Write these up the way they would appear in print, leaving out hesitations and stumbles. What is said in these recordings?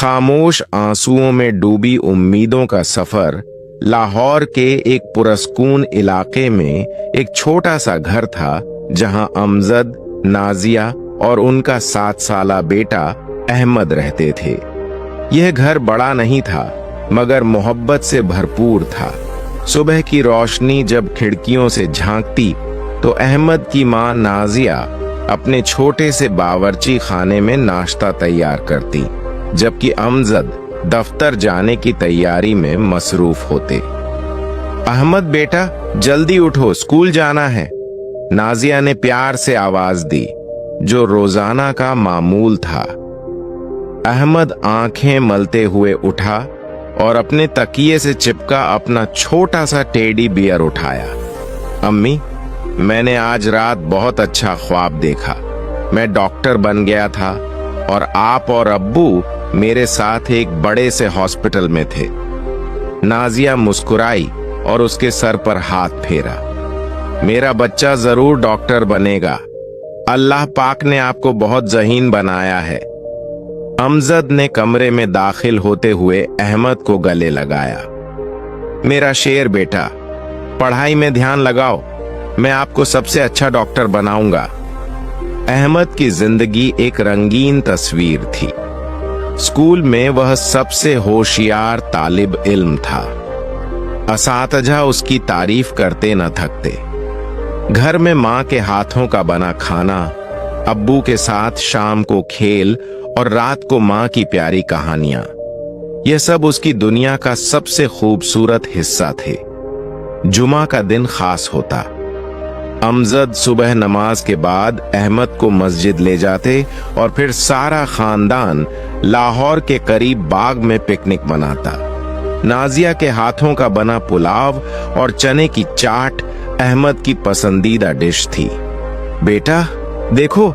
खामोश आंसुओं में डूबी उम्मीदों का सफर। लाहौर के एक पुरस्कून इलाके में एक छोटा सा घर था जहां अमजद, नाजिया और उनका 7 साला बेटा अहमद रहते थे। यह घर बड़ा नहीं था मगर मोहब्बत से भरपूर था। सुबह की रोशनी जब खिड़कियों से झांकती तो अहमद की मां नाजिया अपने छोटे से बावर्ची खाने में नाश्ता तैयार करती, जबकि अमजद दफ्तर जाने की तैयारी में मसरूफ होते। अहमद बेटा जल्दी उठो, स्कूल जाना है, नाजिया ने प्यार से आवाज दी, जो रोजाना का मामूल था। अहमद आंखें मलते हुए उठा और अपने तकिए से चिपका अपना छोटा सा टेडी बियर उठाया। अम्मी, मैंने आज रात बहुत अच्छा ख्वाब देखा। मैं डॉक्टर बन गया था और आप और अब्बू मेरे साथ एक बड़े से हॉस्पिटल में थे। नाजिया मुस्कुराई और उसके सर पर हाथ फेरा। मेरा बच्चा जरूर डॉक्टर बनेगा। अल्लाह पाक ने आपको बहुत ज़हीन बनाया है। अमजद ने कमरे में दाखिल होते हुए अहमद को गले लगाया। मेरा शेर बेटा, पढ़ाई में ध्यान लगाओ, मैं आपको सबसे अच्छा डॉक्टर बनाऊंगा। अहमद की जिंदगी एक रंगीन तस्वीर थी। स्कूल में वह सबसे होशियार तालिब इल्म था। असातिज़ा उसकी तारीफ करते न थकते। घर में माँ के हाथों का बना खाना, अब्बू के साथ शाम को खेल और रात को माँ की प्यारी कहानियां, यह सब उसकी दुनिया का सबसे खूबसूरत हिस्सा थे। जुमा का दिन खास होता। अमजद सुबह नमाज के बाद अहमद को मस्जिद ले जाते और फिर सारा खानदान लाहौर के करीब बाग में पिकनिक मनाता। नाजिया के हाथों का बना पुलाव और चने की चाट अहमद की पसंदीदा डिश थी। बेटा देखो,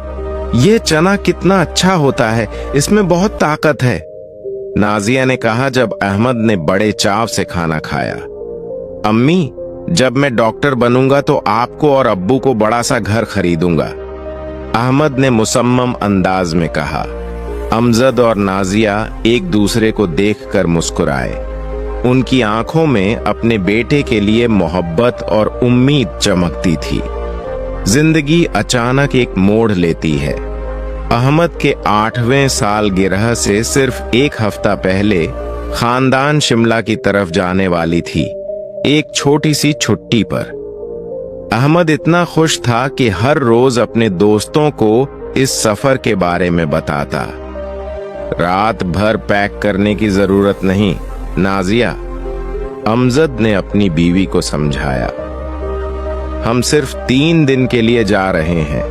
ये चना कितना अच्छा होता है, इसमें बहुत ताकत है, नाजिया ने कहा जब अहमद ने बड़े चाव से खाना खाया। अम्मी, जब मैं डॉक्टर बनूंगा तो आपको और अब्बू को बड़ा सा घर खरीदूंगा, अहमद ने मुसम्मम अंदाज में कहा। अमजद और नाजिया एक दूसरे को देखकर मुस्कुराए। उनकी आंखों में अपने बेटे के लिए मोहब्बत और उम्मीद चमकती थी। जिंदगी अचानक एक मोड़ लेती है। अहमद के 8वें साल गिरह से सिर्फ एक हफ्ता पहले खानदान शिमला की तरफ जाने वाली थी, एक छोटी सी छुट्टी पर। अहमद इतना खुश था कि हर रोज अपने दोस्तों को इस सफर के बारे में बताता। रात भर पैक करने की जरूरत नहीं, नाजिया, अमजद ने अपनी बीवी को समझाया। हम सिर्फ 3 दिन के लिए जा रहे हैं।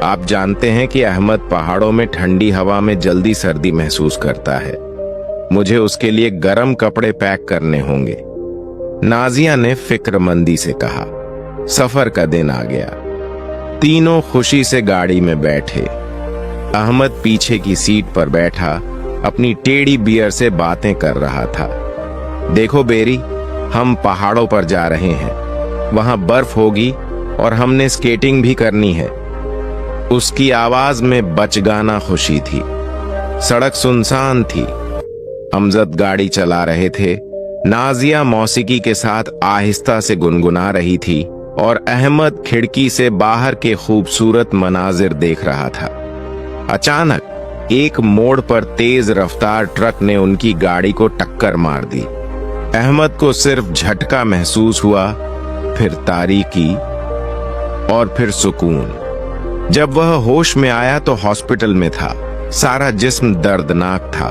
आप जानते हैं कि अहमद पहाड़ों में ठंडी हवा में जल्दी सर्दी महसूस करता है। मुझे उसके लिए गर्म कपड़े पैक करने होंगे, नाजिया ने फिक्रमंदी से कहा। सफर का दिन आ गया। तीनों खुशी से गाड़ी में बैठे। अहमद पीछे की सीट पर बैठा अपनी टेढ़ी बियर से बातें कर रहा था। देखो बेरी, हम पहाड़ों पर जा रहे हैं, वहां बर्फ होगी और हमने स्केटिंग भी करनी है। उसकी आवाज में बचगाना खुशी थी। सड़क सुनसान थी। अमजद गाड़ी चला रहे थे, नाजिया मौसीकी के साथ आहिस्ता से गुनगुना रही थी और अहमद खिड़की से बाहर के खूबसूरत मनाजिर देख रहा था। अचानक एक मोड़ पर तेज रफ्तार ट्रक ने उनकी गाड़ी को टक्कर मार दी। अहमद को सिर्फ झटका महसूस हुआ, फिर तारीकी और फिर सुकून। जब वह होश में आया तो हॉस्पिटल में था। सारा जिस्म दर्दनाक था,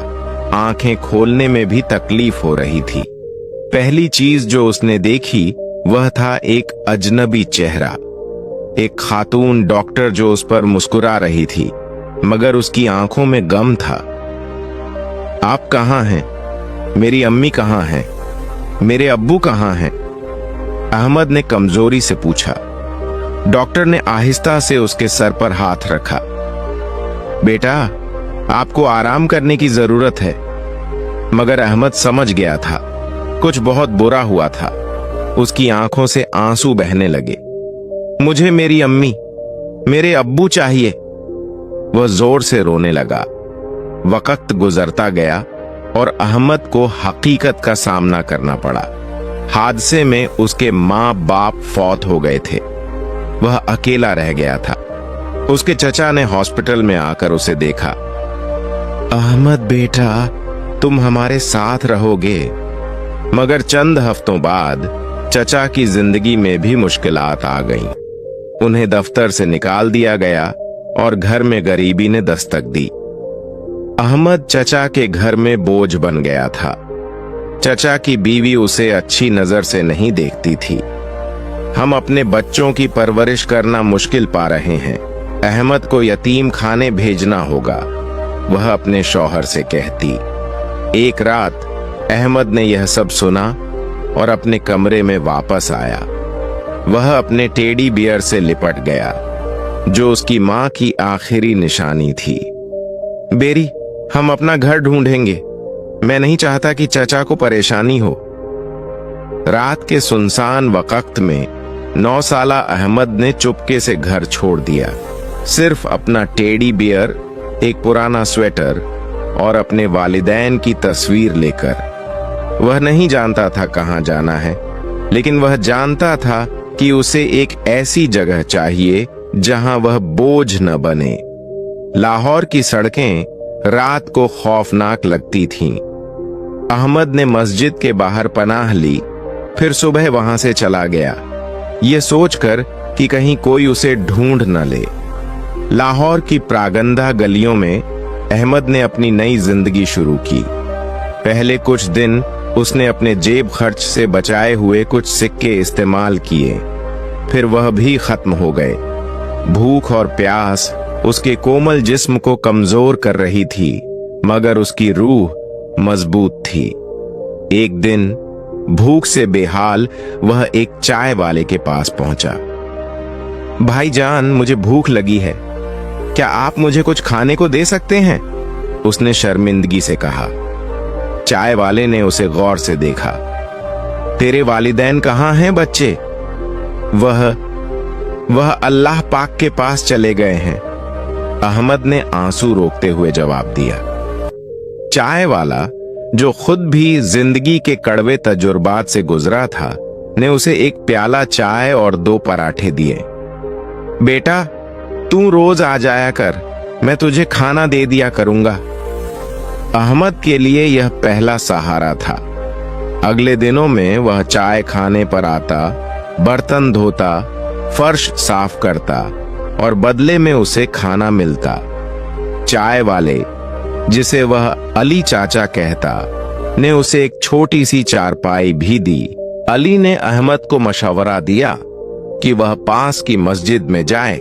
आंखें खोलने में भी तकलीफ हो रही थी। पहली चीज जो उसने देखी वह था एक अजनबी चेहरा, एक खातून डॉक्टर जो उस पर मुस्कुरा रही थी, मगर उसकी आंखों में गम था। आप कहां हैं? मेरी अम्मी कहां हैं? मेरे अब्बू कहां हैं? अहमद ने कमजोरी से पूछा। डॉक्टर ने आहिस्ता से उसके सर पर हाथ रखा। बेटा, आपको आराम करने की जरूरत है। मगर अहमद समझ गया था, कुछ बहुत बुरा हुआ था। उसकी आंखों से आंसू बहने लगे। मुझे मेरी अम्मी, मेरे अब्बू चाहिए। वह जोर से रोने लगा। वक्त गुजरता गया और अहमद को हकीकत का सामना करना पड़ा। हादसे में उसके माँ बाप फौत हो गए थे। वह अकेला रह गया था। उसके चचा ने हॉस्पिटल में आकर उसे देखा। अहमद बेटा, तुम हमारे साथ रहोगे। मगर चंद हफ्तों बाद चचा की जिंदगी में भी मुश्किलात आ गईं। उन्हें दफ्तर से निकाल दिया गया और घर में गरीबी ने दस्तक दी। अहमद चचा के घर में बोझ बन गया था। चचा की बीवी उसे अच्छी नजर से नहीं देखती थी। हम अपने बच्चों की परवरिश करना मुश्किल पा रहे हैं। अहमद को यतीम खाने भेजना होगा, वह अपने शौहर से कहती। एक रात अहमद ने यह सब सुना और अपने कमरे में वापस आया। वह अपने टेडी बियर से लिपट गया, जो उसकी मां की आखिरी निशानी थी। बेरी, हम अपना घर ढूंढेंगे। मैं नहीं चाहता कि चचा को परेशानी हो। रात के सुनसान वक्त में 9 साला अहमद ने चुपके से घर छोड़ दिया। सिर्फ अपना टेडी बियर, एक पुराना स्वेटर और अपने वालिदैन की तस्वीर लेकर। वह नहीं जानता था कहां जाना है, लेकिन वह जानता था कि उसे एक ऐसी जगह चाहिए जहां वह बोझ न बने। लाहौर की सड़कें रात को खौफनाक लगती थीं। अहमद ने मस्जिद के बाहर पनाह ली, फिर सुबह वहां से चला गया, ये सोचकर कि कहीं कोई उसे ढूंढ न ले। लाहौर की प्रागंदा गलियों में अहमद ने अपनी नई जिंदगी शुरू की। पहले कुछ दिन उसने अपने जेब खर्च से बचाए हुए कुछ सिक्के इस्तेमाल किए, फिर वह भी खत्म हो गए। भूख और प्यास उसके कोमल जिस्म को कमजोर कर रही थी, मगर उसकी रूह मजबूत थी। एक दिन भूख से बेहाल वह एक चाय वाले के पास पहुंचा। भाईजान, मुझे भूख लगी है, क्या आप मुझे कुछ खाने को दे सकते हैं? उसने शर्मिंदगी से कहा। चाय वाले ने उसे गौर से देखा। तेरे वालिदैन कहाँ हैं बच्चे? वह अल्लाह पाक के पास चले गए हैं, अहमद ने आंसू रोकते हुए जवाब दिया। चाय वाला, जो खुद भी जिंदगी के कड़वे तजुर्बात से गुजरा था, ने उसे एक प्याला चाय और 2 पराठे दिए। बेटा, तू रोज आ जाया कर, मैं तुझे खाना दे दिया करूंगा। अहमद के लिए यह पहला सहारा था। अगले दिनों में वह चाय खाने पर आता, बर्तन धोता, फर्श साफ करता और बदले में उसे खाना मिलता। चाय वाले, जिसे वह अली चाचा कहता, ने उसे एक छोटी सी चारपाई भी दी। अली ने अहमद को मशवरा दिया कि वह पास की मस्जिद में जाए,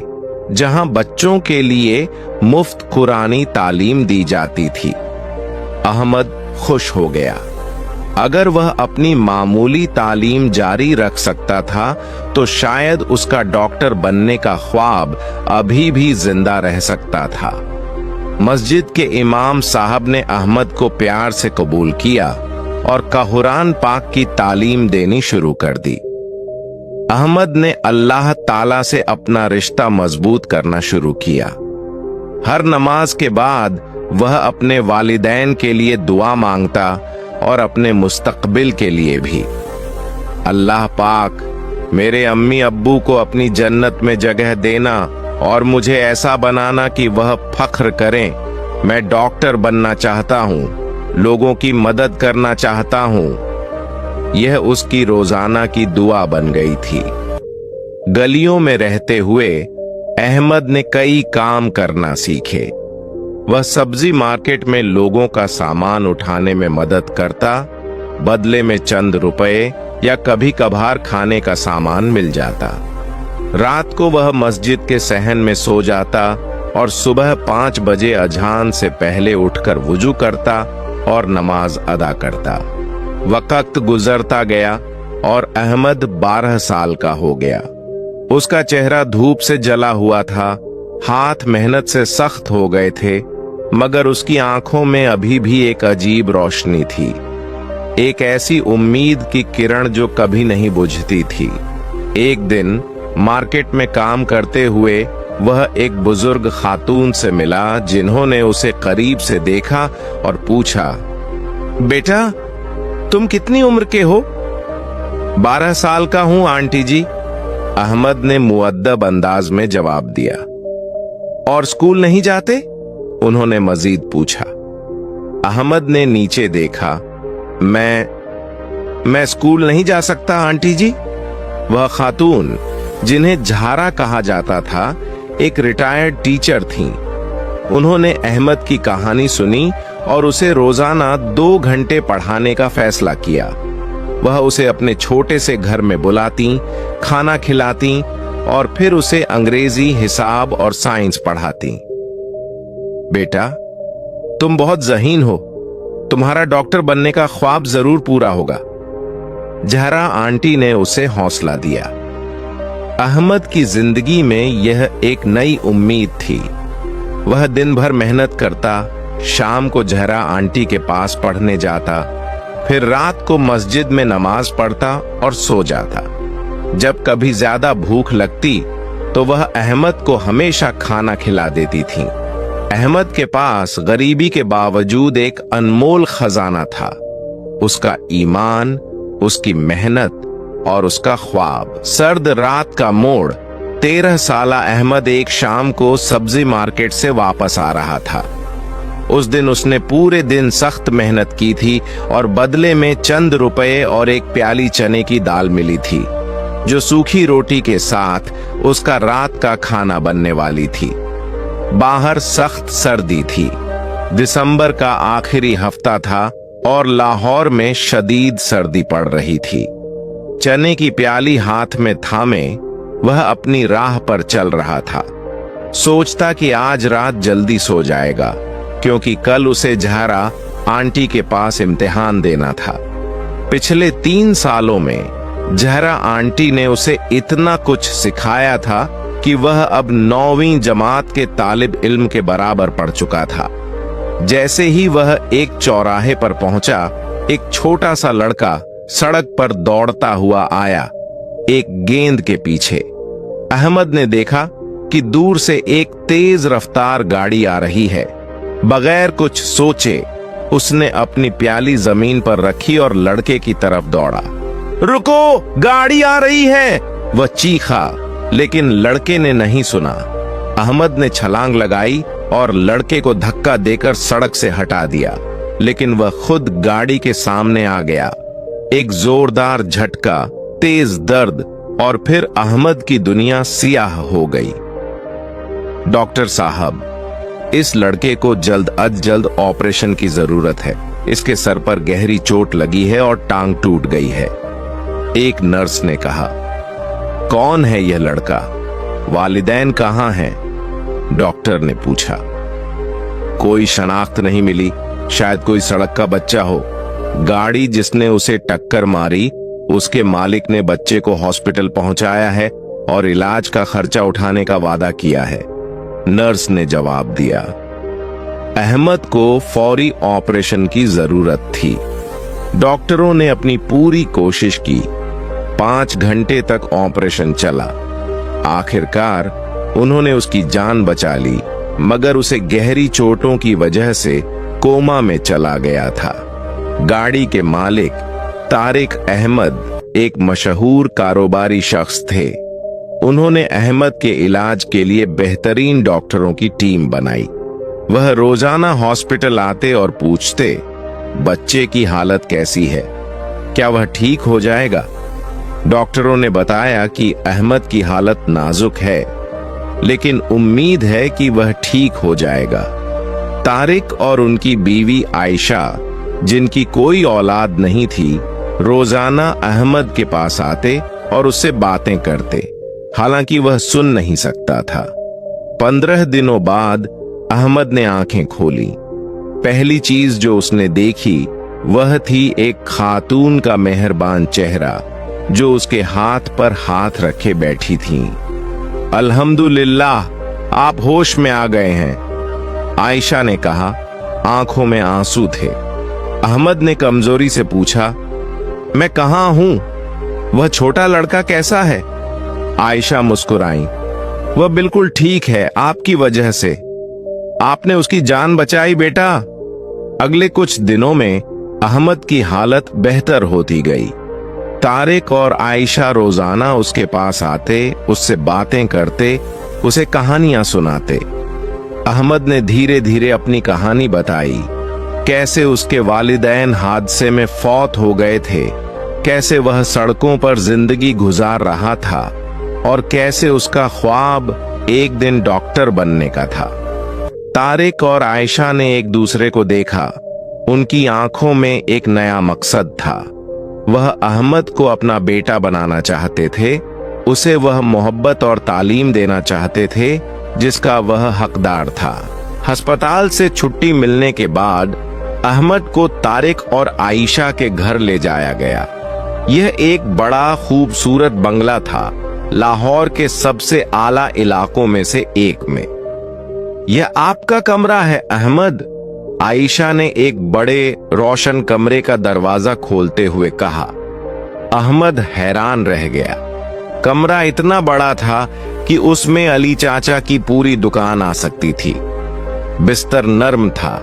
जहां बच्चों के लिए मुफ्त कुरानी तालीम दी जाती थी। अहमद खुश हो गया। अगर वह अपनी मामूली तालीम जारी रख सकता था तो शायद उसका डॉक्टर बनने का ख्वाब अभी भी जिंदा रह सकता था। मस्जिद के इमाम साहब ने अहमद को प्यार से कबूल किया और कुरान पाक की तालीम देनी शुरू कर दी। अहमद ने अल्लाह ताला से अपना रिश्ता मजबूत करना शुरू किया। हर नमाज के बाद वह अपने वालिदैन के लिए दुआ मांगता और अपने मुस्तकबिल के लिए भी। अल्लाह पाक, मेरे अम्मी अब्बू को अपनी जन्नत में जगह देना और मुझे ऐसा बनाना कि वह फख्र करें। मैं डॉक्टर बनना चाहता हूँ, लोगों की मदद करना चाहता हूँ। यह उसकी रोजाना की दुआ बन गई थी। गलियों में रहते हुए अहमद ने कई काम करना सीखे। वह सब्जी मार्केट में लोगों का सामान उठाने में मदद करता, बदले में चंद रुपए या कभी कभार खाने का सामान मिल जाता। रात को वह मस्जिद के सहन में सो जाता और सुबह 5 बजे अजान से पहले उठकर वुजू करता और नमाज अदा करता। वक्त गुजरता गया और अहमद 12 साल का हो गया। उसका चेहरा धूप से जला हुआ था, हाथ मेहनत से सख्त हो गए थे, मगर उसकी आंखों में अभी भी एक अजीब रोशनी थी, एक ऐसी उम्मीद की किरण जो कभी नहीं बुझती थी। एक दिन मार्केट में काम करते हुए वह एक बुजुर्ग खातून से मिला जिन्होंने उसे करीब से देखा और पूछा, बेटा तुम कितनी उम्र के हो? 12 साल का हूं आंटी जी, अहमद ने मुअद्दब अंदाज में जवाब दिया। और स्कूल नहीं जाते? उन्होंने मजीद पूछा। अहमद ने नीचे देखा। मैं स्कूल नहीं जा सकता आंटी जी। वह खातून, जिन्हें झारा कहा जाता था, एक रिटायर्ड टीचर थीं। उन्होंने अहमद की कहानी सुनी और उसे रोजाना 2 घंटे पढ़ाने का फैसला किया। वह उसे अपने छोटे से घर में बुलाती, खाना खिलाती और फिर उसे अंग्रेजी, हिसाब और साइंस पढ़ाती। बेटा तुम बहुत ज़हीन हो, तुम्हारा डॉक्टर बनने का ख्वाब जरूर पूरा होगा, जहरा आंटी ने उसे हौसला दिया। अहमद की जिंदगी में यह एक नई उम्मीद थी। वह दिन भर मेहनत करता, शाम को जहरा आंटी के पास पढ़ने जाता, फिर रात को मस्जिद में नमाज पढ़ता और सो जाता। जब कभी ज्यादा भूख लगती तो वह अहमद को हमेशा खाना खिला देती थी। अहमद के पास गरीबी के बावजूद एक अनमोल खजाना था, उसका ईमान, उसकी मेहनत और उसका ख्वाब। सर्द रात का मोड़। 13 साला अहमद एक शाम को सब्जी मार्केट से वापस आ रहा था। उस दिन उसने पूरे दिन सख्त मेहनत की थी और बदले में चंद रुपए और एक प्याली चने की दाल मिली थी, जो सूखी रोटी के साथ उसका रात का खाना बनने वाली थी। बाहर सख्त सर्दी थी। दिसंबर का आखिरी हफ्ता था और लाहौर में शदीद सर्दी पड़ रही थी। चने की प्याली हाथ में थामे वह अपनी राह पर चल रहा था। सोचता कि आज रात जल्दी सो जाएगा, क्योंकि कल उसे जहरा आंटी के पास इम्तिहान देना था। पिछले 3 सालों में जहरा आंटी ने उसे इतना कुछ सिखाया था कि वह अब 9वीं जमात के तालिब इल्म के बराबर पढ़ चुका था। जैसे ही वह एक चौराहे पर पहुंचा, एक छोटा सा लड़का सड़क पर दौड़ता हुआ आया, एक गेंद के पीछे। अहमद ने देखा कि दूर से एक तेज रफ्तार गाड़ी आ रही है। बगैर कुछ सोचे उसने अपनी प्याली जमीन पर रखी और लड़के की तरफ दौड़ा। रुको, गाड़ी आ रही है, वह चीखा, लेकिन लड़के ने नहीं सुना। अहमद ने छलांग लगाई और लड़के को धक्का देकर सड़क से हटा दिया, लेकिन वह खुद गाड़ी के सामने आ गया। एक जोरदार झटका, तेज दर्द और फिर अहमद की दुनिया सियाह हो गई। डॉक्टर साहब, इस लड़के को जल्द अज जल्द ऑपरेशन की जरूरत है। इसके सर पर गहरी चोट लगी है और टांग टूट गई है, एक नर्स ने कहा। कौन है यह लड़का? वालिदैन कहाँ हैं? डॉक्टर ने पूछा। कोई शनाख्त नहीं मिली, शायद कोई सड़क का बच्चा हो। गाड़ी जिसने उसे टक्कर मारी, उसके मालिक ने बच्चे को हॉस्पिटल पहुंचाया है और इलाज का खर्चा उठाने का वादा किया है, नर्स ने जवाब दिया। अहमद को फौरी ऑपरेशन की जरूरत थी। डॉक्टरों ने अपनी पूरी कोशिश की। 5 घंटे तक ऑपरेशन चला। आखिरकार उन्होंने उसकी जान बचा ली, मगर उसे गहरी चोटों की वजह से कोमा में चला गया था। गाड़ी के मालिक तारिक अहमद एक मशहूर कारोबारी शख्स थे। उन्होंने अहमद के इलाज के लिए बेहतरीन डॉक्टरों की टीम बनाई। वह रोजाना हॉस्पिटल आते और पूछते, बच्चे की हालत कैसी है, क्या वह ठीक हो जाएगा? डॉक्टरों ने बताया कि अहमद की हालत नाजुक है, लेकिन उम्मीद है कि वह ठीक हो जाएगा। तारिक और उनकी बीवी आयशा, जिनकी कोई औलाद नहीं थी, रोजाना अहमद के पास आते और उससे बातें करते, हालांकि वह सुन नहीं सकता था। 15 दिनों बाद अहमद ने आंखें खोली। पहली चीज जो उसने देखी वह थी एक खातून का मेहरबान चेहरा, जो उसके हाथ पर हाथ रखे बैठी थीं। अल्हम्दुलिल्लाह, आप होश में आ गए हैं, आयशा ने कहा। आंखों में आंसू थे। अहमद ने कमजोरी से पूछा, मैं कहां हूं? वह छोटा लड़का कैसा है? आयशा मुस्कुराई। वह बिल्कुल ठीक है, आपकी वजह से आपने उसकी जान बचाई बेटा। अगले कुछ दिनों में अहमद की हालत बेहतर होती गई। तारिक और आयशा रोजाना उसके पास आते, उससे बातें करते, उसे कहानियां सुनाते। अहमद ने धीरे धीरे अपनी कहानी बताई, कैसे उसके वालिदैन हादसे में फौत हो गए थे, कैसे वह सड़कों पर जिंदगी गुजार रहा था और कैसे उसका ख्वाब एक दिन डॉक्टर बनने का था। तारिक और आयशा ने एक दूसरे को देखा। उनकी आंखों में एक नया मकसद था। वह अहमद को अपना बेटा बनाना चाहते थे। उसे वह मोहब्बत और तालीम देना चाहते थे जिसका वह हकदार था। अस्पताल से छुट्टी मिलने के बाद अहमद को तारिक और आयशा के घर ले जाया गया। यह एक बड़ा खूबसूरत बंगला था, लाहौर के सबसे आला इलाकों में से एक में। यह आपका कमरा है अहमद? आयशा ने एक बड़े रोशन कमरे का दरवाजा खोलते हुए कहा। अहमद हैरान रह गया। कमरा इतना बड़ा था कि उसमें अली चाचा की पूरी दुकान आ सकती थी। बिस्तर नर्म था,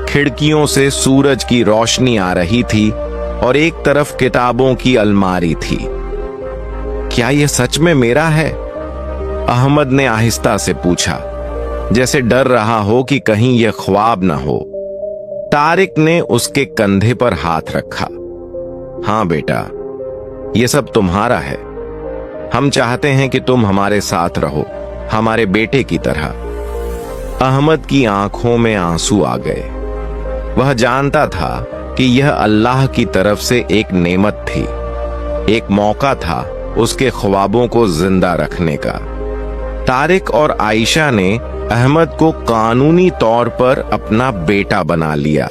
खिड़कियों से सूरज की रोशनी आ रही थी और एक तरफ किताबों की अलमारी थी। क्या यह सच में मेरा है? अहमद ने आहिस्ता से पूछा, जैसे डर रहा हो कि कहीं यह ख्वाब न हो। तारिक ने उसके कंधे पर हाथ रखा। हाँ बेटा, यह सब तुम्हारा है। हम चाहते हैं कि तुम हमारे साथ रहो, हमारे बेटे की तरह। अहमद की आंखों में आंसू आ गए। वह जानता था कि यह अल्लाह की तरफ से एक नेमत थी, एक मौका था उसके ख्वाबों को जिंदा रखने का। तारिक और आयशा ने अहमद को कानूनी तौर पर अपना बेटा बना लिया।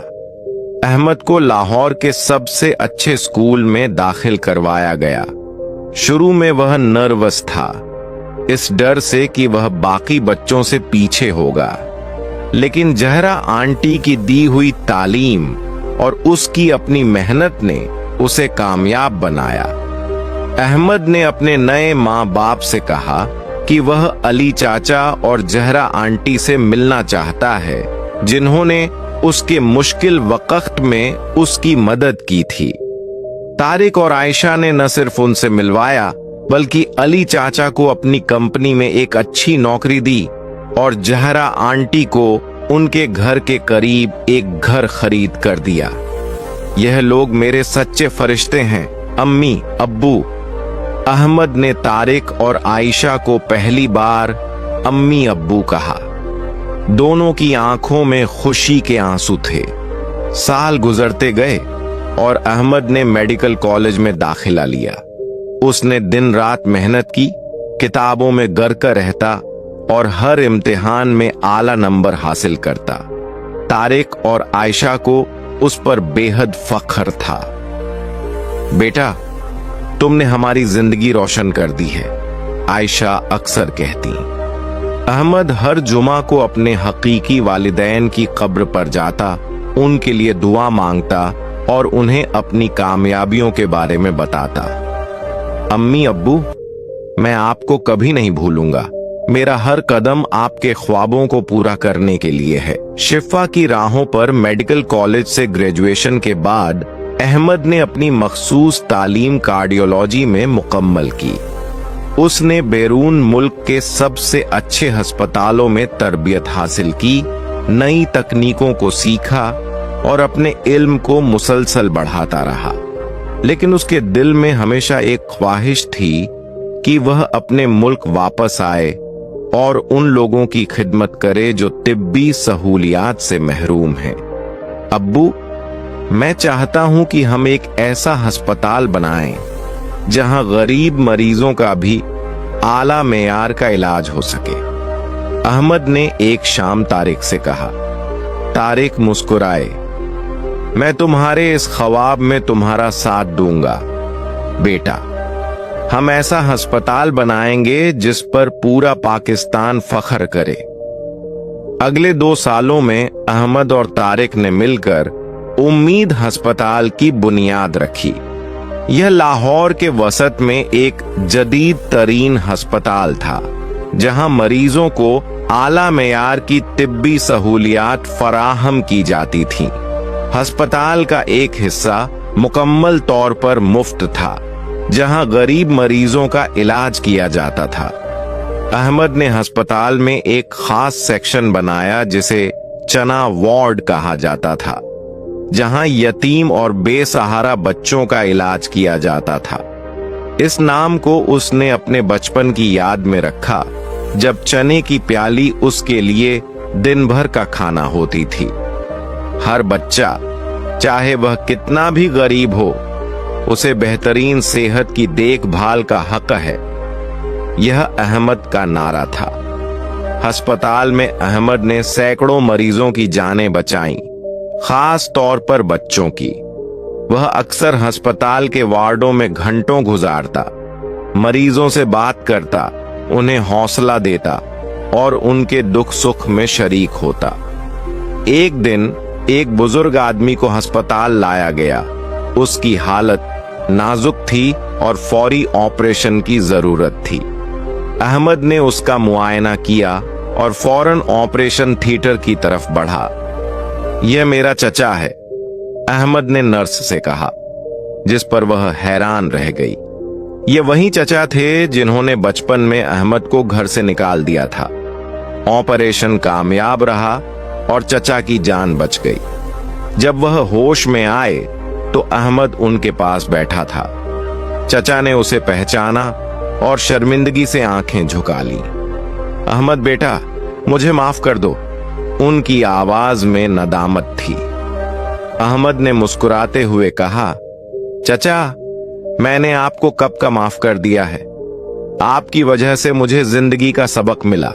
अहमद को लाहौर के सबसे अच्छे स्कूल में दाखिल करवाया गया। शुरू में वह नर्वस था, इस डर से कि वह बाकी बच्चों से पीछे होगा, लेकिन जहरा आंटी की दी हुई तालीम और उसकी अपनी मेहनत ने उसे कामयाब बनाया। अहमद ने अपने नए माँ बाप से कहा कि वह अली चाचा और जहरा आंटी से मिलना चाहता है, जिन्होंने उसके मुश्किल वक्त में उसकी मदद की थी। तारिक और आयशा ने न सिर्फ उनसे मिलवाया, बल्कि अली चाचा को अपनी कंपनी में एक अच्छी नौकरी दी और जहरा आंटी को उनके घर के करीब एक घर खरीद कर दिया। यह लोग मेरे सच्चे फरिश्ते हैं, अम्मी, अब्बू। अहमद ने तारिक और आयशा को पहली बार अम्मी अब्बू कहा। दोनों की आंखों में खुशी के आंसू थे। साल गुजरते गए और अहमद ने मेडिकल कॉलेज में दाखिला लिया। उसने दिन रात मेहनत की, किताबों में गरका रहता और हर इम्तिहान में आला नंबर हासिल करता। तारिक और आयशा को उस पर बेहद फख्र था। बेटा, तुमने हमारी जिंदगी रोशन कर दी है, आयशा अक्सर कहती। अहमद हर जुमा को अपने हकीकी वालिदैन की कब्र पर जाता, उनके लिए दुआ मांगता और उन्हें अपनी कामयाबियों के बारे में बताता। अम्मी अब्बू, मैं आपको कभी नहीं भूलूंगा। मेरा हर कदम आपके ख्वाबों को पूरा करने के लिए है। शिफा की राहों पर मेडिकल कॉलेज से ग्रेजुएशन के बाद अहमद ने अपनी मखसूस तालीम कार्डियोलॉजी में मुकम्मल की। उसने बैरून मुल्क के सबसे अच्छे अस्पतालों में तरबियत हासिल की, नई तकनीकों को सीखा और अपने इल्म को मुसलसल बढ़ाता रहा। लेकिन उसके दिल में हमेशा एक ख्वाहिश थी कि वह अपने मुल्क वापस आए और उन लोगों की खिदमत करे जो तिब्बी सहूलियात से महरूम हैं। अब्बू, मैं चाहता हूं कि हम एक ऐसा अस्पताल बनाएं जहां गरीब मरीजों का भी आला मेयार का इलाज हो सके। अहमद ने एक शाम तारिक से कहा। तारिक मुस्कुराए। मैं तुम्हारे इस ख्वाब में तुम्हारा साथ दूंगा बेटा। हम ऐसा अस्पताल बनाएंगे जिस पर पूरा पाकिस्तान फख्र करे। अगले 2 सालों में अहमद और तारिक ने मिलकर उम्मीद अस्पताल की बुनियाद रखी। यह लाहौर के वसत में एक जदीद तरीन अस्पताल था। जहां मरीजों को आला मेयार की तिब्बी सहूलियात फराहम की जाती थीं। अस्पताल का एक हिस्सा मुकम्मल तौर पर मुफ्त था, जहां गरीब मरीजों का इलाज किया जाता था। अहमद ने अस्पताल में एक खास सेक्शन बनाया जिसे चना वार्ड कहा जाता था, जहां यतीम और बेसहारा बच्चों का इलाज किया जाता था। इस नाम को उसने अपने बचपन की याद में रखा, जब चने की प्याली उसके लिए दिन भर का खाना होती थी। हर बच्चा, चाहे वह कितना भी गरीब हो, उसे बेहतरीन सेहत की देखभाल का हक है, यह अहमद का नारा था। अस्पताल में अहमद ने सैकड़ों मरीजों की जानें बचाईं, खास तौर पर बच्चों की। वह अक्सर अस्पताल के वार्डों में घंटों गुजारता, मरीजों से बात करता, उन्हें हौसला देता और उनके दुख सुख में शरीक होता। एक दिन एक बुजुर्ग आदमी को अस्पताल लाया गया। उसकी हालत नाजुक थी और फौरी ऑपरेशन की जरूरत थी। अहमद ने उसका मुआयना किया और फौरन ऑपरेशन थिएटर की तरफ बढ़ा। यह मेरा चचा है, अहमद ने नर्स से कहा, जिस पर वह हैरान रह गई। ये वही चचा थे जिन्होंने बचपन में अहमद को घर से निकाल दिया था। ऑपरेशन कामयाब रहा और चचा की जान बच गई। जब वह होश में आए तो अहमद उनके पास बैठा था। चचा ने उसे पहचाना और शर्मिंदगी से आंखें झुका ली। अहमद बेटा, मुझे माफ कर दो, उनकी आवाज में नदामत थी। अहमद ने मुस्कुराते हुए कहा, चचा, मैंने आपको कब का माफ कर दिया है। आपकी वजह से मुझे जिंदगी का सबक मिला।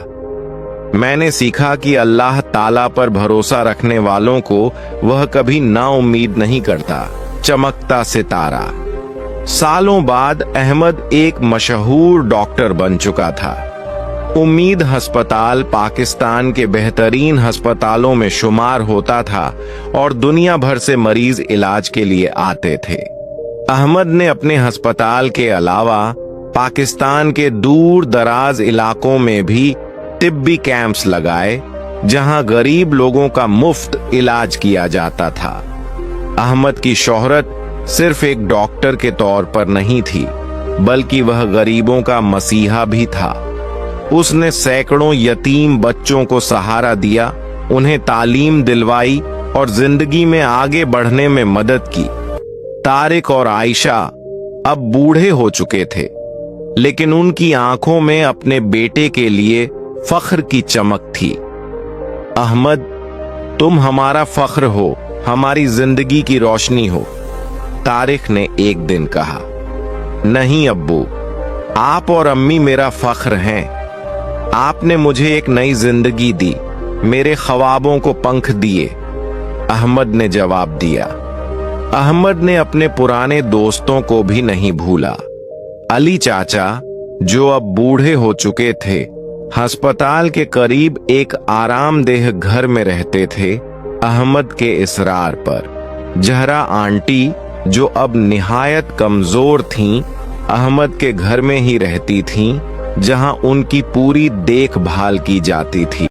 मैंने सीखा कि अल्लाह ताला पर भरोसा रखने वालों को वह कभी ना उम्मीद नहीं करता। चमकता सितारा। सालों बाद अहमद एक मशहूर डॉक्टर बन चुका था। उम्मीद अस्पताल पाकिस्तान के बेहतरीन अस्पतालों में शुमार होता था और दुनिया भर से मरीज इलाज के लिए आते थे। अहमद ने अपने अस्पताल के अलावा पाकिस्तान के दूर दराज इलाकों में भी तिब्बी कैंप्स लगाए, जहां गरीब लोगों का मुफ्त इलाज किया जाता था। अहमद की शोहरत सिर्फ एक डॉक्टर के तौर पर नहीं थी, बल्कि वह गरीबों का मसीहा भी था। उसने सैकड़ों यतीम बच्चों को सहारा दिया, उन्हें तालीम दिलवाई और जिंदगी में आगे बढ़ने में मदद की। तारिक और आयशा अब बूढ़े हो चुके थे, लेकिन उनकी आंखों में अपने बेटे के लिए फख्र की चमक थी। अहमद, तुम हमारा फख्र हो, हमारी जिंदगी की रोशनी हो, तारिक ने एक दिन कहा। नहीं अब्बू, आप और अम्मी मेरा फख्र हैं। आपने मुझे एक नई जिंदगी दी, मेरे ख्वाबों को पंख दिए, अहमद ने जवाब दिया। अहमद ने अपने पुराने दोस्तों को भी नहीं भूला। अली चाचा, जो अब बूढ़े हो चुके थे, अस्पताल के करीब एक आरामदेह घर में रहते थे, अहमद के इसरार पर। जहरा आंटी, जो अब निहायत कमजोर थीं, अहमद के घर में ही रहती थीं, जहां उनकी पूरी देखभाल की जाती थी।